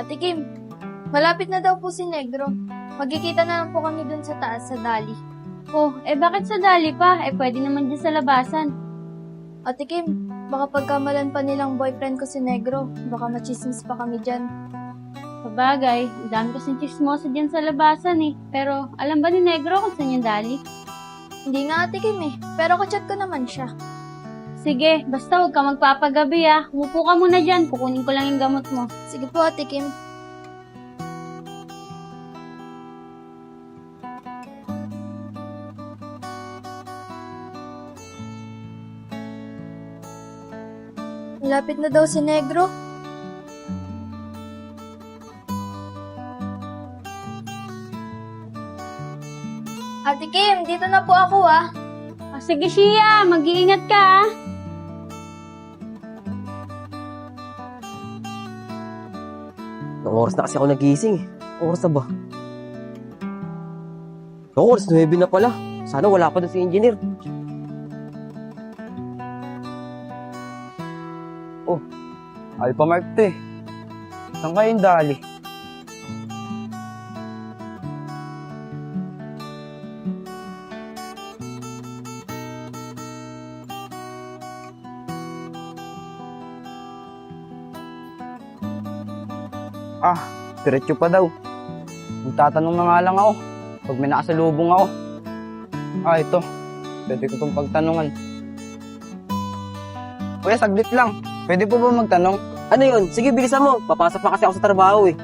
Ate Kim, malapit na daw po si Negro. Magkikita na lang po kami dun sa taas sa Dali. Oh, bakit sa dali pa? Pwede naman dyan sa labasan. Ate Kim, baka pagkamalan pa nilang boyfriend ko si Negro. Baka machismis pa kami dyan. Sabagay, ang dami kasing chismosa dyan sa labasan eh. Pero, alam ba ni Negro kung saan yung dali? Hindi nga Ate Kim pero kachat ko naman siya. Sige, basta huwag ka magpapagabi ah. Umupo ka muna dyan, kukunin ko lang yung gamot mo. Sige po Ate Kim. Malapit na daw si Negro. Ate Kim, dito na po ako ah. Sige Shia, mag-iingat ka ah. Nung oras na kasi ako nagising eh. Oras na ba? Oras 9 na pala. Sana wala pa doon si engineer. Alpha Mark to eh. Saan kayong dali? Diretso pa daw. Magtatanong na nga lang ako. Pag may nakasalubong ako. Ito. Pwede ko itong pagtanungan. Kuya, saglit lang. Pwede po ba magtanong? Ano yun? Sige, bilisan mo. Papasok pa kasi ako sa trabaho eh.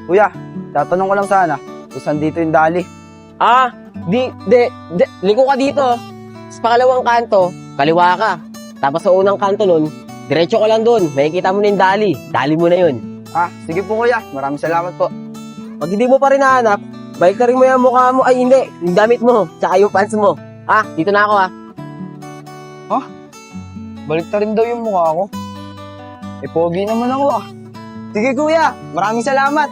Kuya, tatanong ko lang sana. Kung saan dito yung dali? Liko ka dito. Sa pangalawang kanto, kaliwa ka. Tapos sa unang kanto nun, diretso ka lang dun. Makikita mo na yung dali. Dali mo na yun. Sige po kuya. Maraming salamat po. Pag hindi mo pa rin nahanap, balik na rin mo yung mukha mo. Ay, hindi. Yung damit mo. Tsaka yung pants mo. Dito na ako Balik na rin daw yung mukha ko. Pogi naman ako Sige kuya, maraming salamat.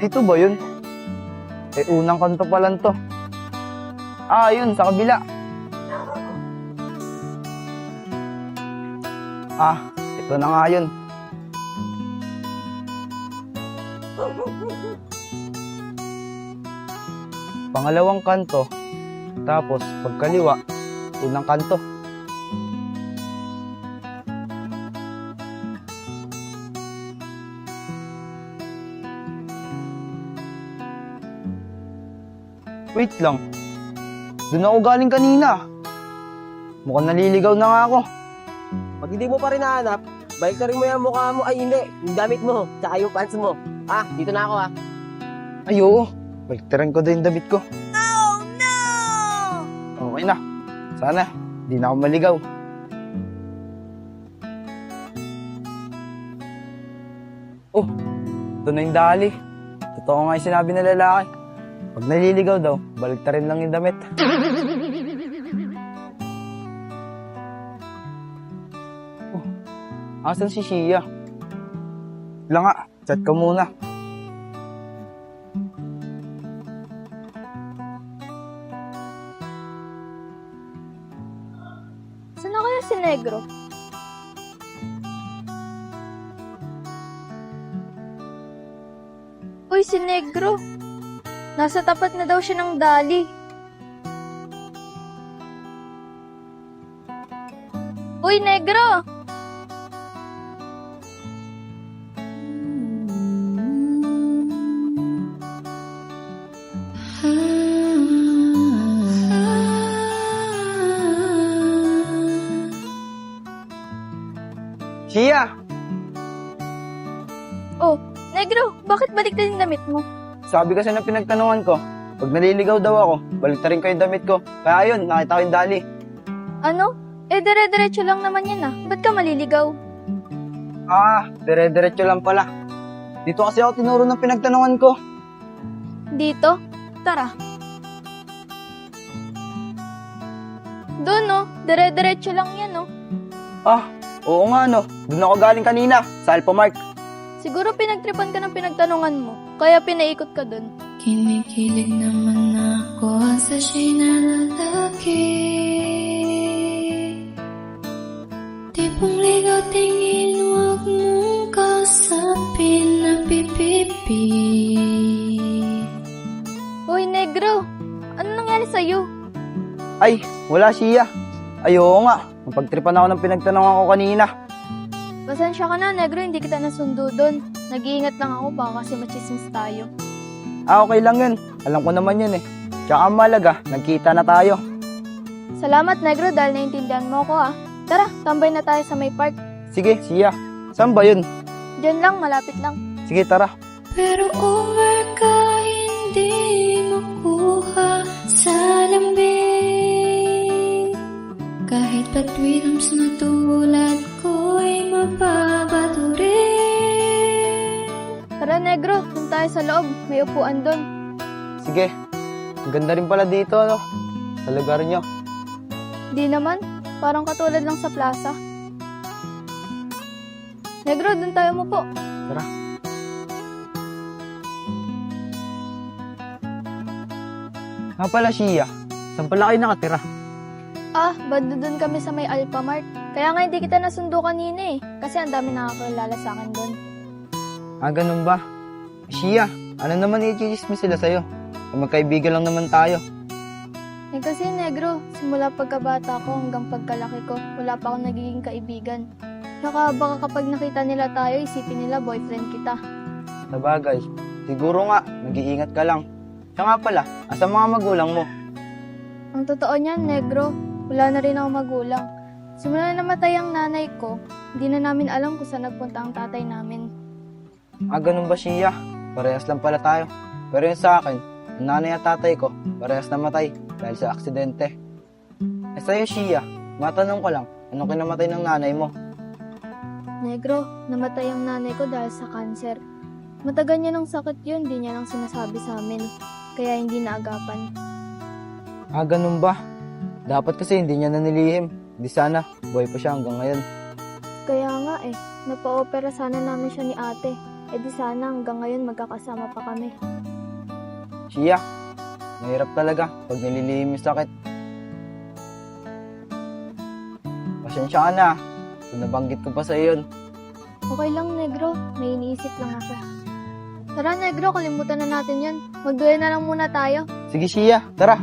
Dito ba yun? Unang kanto pa lang to. Yun, sa kabila. Ito na nga yun. Pangalawang kanto. Tapos, pagkaliwa, unang kanto. Wait lang. Doon ako galing kanina. Mukhang naliligaw na nga ako. Pag hindi mo pa rin nahanap, balik na rin mo yung mukha mo. Ay, hindi. Yung damit mo. Tsaka yung pants mo. Dito na ako Ay, oo. Baliktaran ko din yung damit ko. Oh no! Okay na. Sana, di na ako maligaw. Ito na yung dali. Totoo nga yung sinabi ng lalaki. Pag naliligaw daw, baliktarin lang yung damit. Asan si Shia? Lang nga, chat ka muna. Saan na kaya si Negro? Uy, si Negro. Nasa tapat na daw siya ng dali. Uy, Negro! Shia! Oh, Negro, bakit balik na yung damit mo? Sabi kasi ng pinagtanungan ko, pag naliligaw daw ako, baliktarin ko yung damit ko. Kaya yun, nakita ko yung dali. Ano? Dire-diretso lang naman yan Ba't ka maliligaw? Dire-diretso lang pala. Dito kasi ako tinuro ng pinagtanungan ko. Dito? Tara. Doon dire-diretso lang yan Oo nga Doon ako galing kanina, sa Alpha Mark. Siguro pinagtripan ka ng pinagtanungan mo, kaya pinaikot ka doon. Kinikilig naman ako sa siya'y nalalaki. Tipong ligaw tingin, huwag pinapipipi. Hoy, Negro! Ano nangyari sa'yo? Ay, wala siya. Ay, oo nga. Napagtripan ako ng pinagtanongan ko kanina. Pasensya ka na, Negro. Hindi kita nasundo doon. Nag-iingat lang ako baka kasi machismis tayo. Okay lang yun. Alam ko naman yun eh. Tsaka ang malaga, nagkita na tayo. Salamat, Negro, dahil naintindihan mo ko ah. Tara, tambay na tayo sa may park. Sige, siya. Saan ba yun? Diyan lang, malapit lang. Sige, tara. Pero over ka, hindi makuha sa lambing. Kahit patwirams na tulad ko'y mababato rin. Tara, Negro, dun tayo sa loob. May upuan doon. Sige. Ang ganda rin pala dito, no? Sa lugar nyo. Di naman, parang katulad lang sa plaza. Negro, dun tayo mo po. Tara. Nga pala, Shia. Saan pala kayo nakatira? Ah, banda dun kami sa may Alphamart. Kaya nga hindi kita nasundo kanina eh. Kasi ang dami nakakilala sa akin doon. Ah, ganun ba? Shia, ano naman i-chismis sila sa'yo? Magkaibigan lang naman tayo. Eh kasi Negro, simula pagkabata ko hanggang pagkalaki ko, wala pa akong nagiging kaibigan. Saka baka kapag nakita nila tayo, isipin nila boyfriend kita. Sabagay, siguro nga, nag-iingat ka lang. Siya nga pala, asa mga magulang mo? Ang totoo niyan, Negro, wala na rin ako magulang. Simula na namatay ang nanay ko, hindi na namin alam kung saan nagpunta ang tatay namin. Ah, ganun ba, Shia? Parehas lang pala tayo. Pero yun sa akin, ang nanay at tatay ko, parehas namatay dahil sa aksidente. Eh sa'yo, Shia, matanong ko lang, anong kinamatay ng nanay mo? Negro, namatay ang nanay ko dahil sa kanser. Matagal niya ng sakit yun, di niya lang sinasabi sa amin. Kaya hindi naagapan. Ah, ganun ba? Dapat kasi hindi niya nanilihim. Di sana, buhay pa siya hanggang ngayon. Kaya nga eh, napa-opera sana namin siya ni ate. Eh di sana hanggang ngayon magkakasama pa kami. Shia, mahirap talaga pag nililihim yung sakit. Pasensya ka na, kung nabanggit ko pa sa iyon. Okay lang, Negro. May iniisip lang ako. Tara, Negro. Kalimutan na natin yan. Magduel na lang muna tayo. Sige, Shia, tara.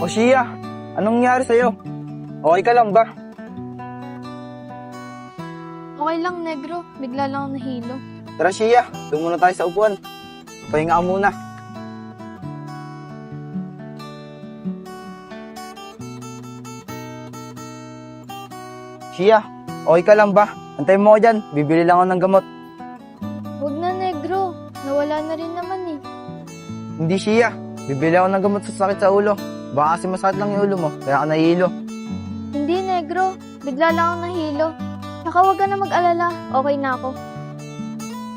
O Shia, anong nangyari sa'yo? Okay ka lang ba? Okay lang, Negro. Bigla lang ako nahilo. Tara, Shia, doon muna tayo sa upuan. Pahinga ka muna. Shia, okay ka lang ba? Antayin mo ko dyan, bibili lang ako ng gamot. Huwag na, Negro. Nawala na rin naman eh. Hindi, Shia, bibili ako ng gamot sa sakit sa ulo. Baka kasi masakit lang yung ulo mo, kaya ka nahihilo. Hindi, Negro. Bigla lang ako nahilo. Saka huwag ka na mag-alala. Okay na ako.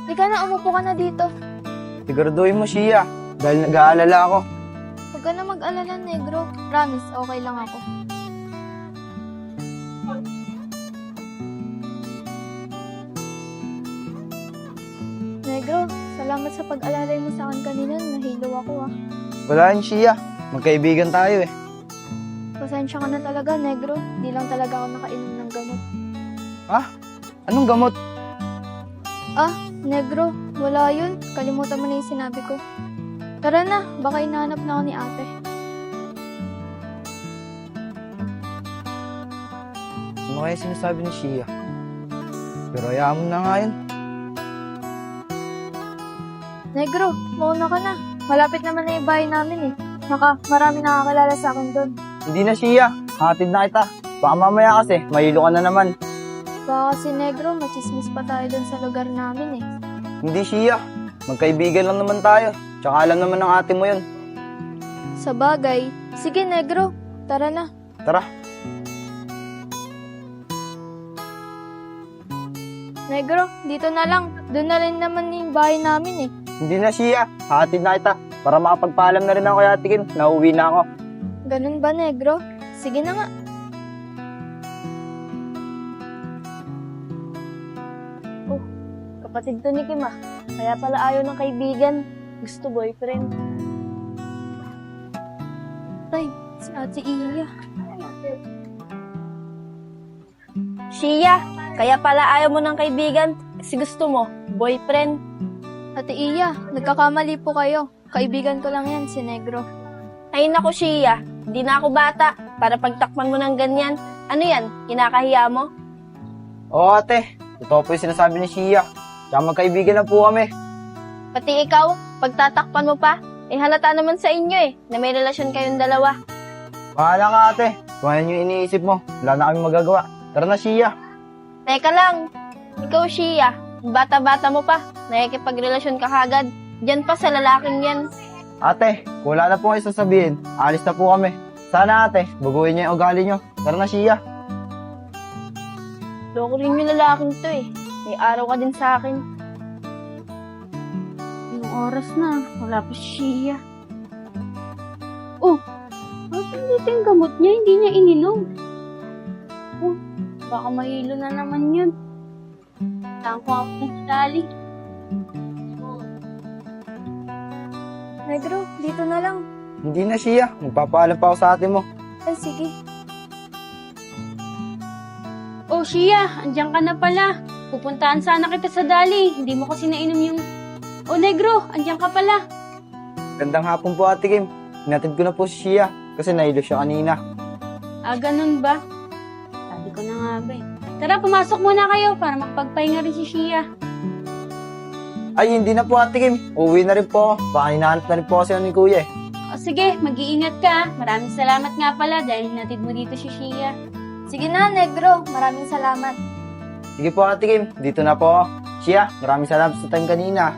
Ika na, umupo ka na dito. Siguraduhin mo, Shia, dahil nag-aalala ako. Huwag ka na mag-alala, Negro. Promise, okay lang ako. Negro, salamat sa pag-alalay mo sa akin kanina. Nahilo ako ah. Wala yun, Shia. Magkaibigan tayo eh. Pasensya ka na talaga, Negro. Di lang talaga ako nakainom ng gamot. Anong gamot? Negro, wala yun. Kalimutan mo na yung sinabi ko. Tara na, baka inahanap na ako ni ate. Ano kaya sinasabi ni Shia? Pero hayaan mo na nga yun. Negro, mauna ka na. Malapit naman na yung bahay namin eh. Saka, marami nakakilala sa akin doon. Hindi na, Shia. Hatid na kita. Baka mamaya kasi, mahilo ka na naman. Baka kasi Negro, machismis pa tayo doon sa lugar namin eh. Hindi, Shia. Magkaibigan lang naman tayo. Tsaka alam naman ng ate mo yun. Sa bagay, sige Negro, tara na. Tara. Negro, dito na lang. Doon na rin naman yung bahay namin eh. Hindi na, Shia. Hatid na kita. Para makapagpaalam na rin ako kay Ate Kim. Nauwi na ako. Ganun ba, Negro? Sige na nga. Oh, kapatid to ni Kim ah. Kaya pala ayaw ng kaibigan. Gusto boyfriend. Ate Iya. Shia, kaya pala ayaw mo ng kaibigan kasi gusto mo, boyfriend. Ate Iya, nagkakamali po kayo. Kaibigan ko lang yan, si Negro. Ay naku Shia, hindi na ako bata para pagtakpan mo ng ganyan. Ano yan, kinakahiya mo? Oo ate, totoo po yung sinasabi ni Shia. Tsaka magkaibigan lang po kami. Pati ikaw, pagtatakpan mo pa, halata naman sa inyo na may relasyon kayong dalawa. Bahala ka ate, kung ano yung iniisip mo, wala na kami magagawa. Tara na Shia. Teka lang, ikaw Shia, bata-bata mo pa, nakikipagrelasyon ka kagad. Diyan pa sa lalaking yan. Ate, kung wala na po kayo sasabihin, alis na po kami. Sana ate, baguhin niyo yung ugali niyo. Tara na Shia. Loko rin yung lalaking to May araw ka din sa akin. Yung oras na, wala pa si Shia. Oh, bakit dito yung gamot niya? Hindi niya ininom. Oh, baka mahilo na naman yun. Saan ko ako ng dali? Negro, dito na lang. Hindi na Shia, magpapaalam pa ako sa ate mo. Ay, sige. Oh, Shia, andyan ka na pala. Pupuntaan sana kita sa dali. Hindi mo kasi nainom yung... Oh, Negro, andyan ka pala. Gandang hapon po ate Kim. Hinatid ko na po si Shia kasi nahilo siya kanina. Ah, ganun ba? Sabi ko na nga ba eh. Tara, pumasok muna kayo para makapagpahinga rin si Shia. Ay, hindi na po ate Kim. Uwi na rin po ako. Baka hinahanap na rin po kasi ni kuya O sige, mag-iingat ka. Maraming salamat nga pala dahil hinatid mo dito si Shia. Sige na, Negro. Maraming salamat. Sige po ate Kim, dito na po ako. Shia, maraming salamat sa time kanina.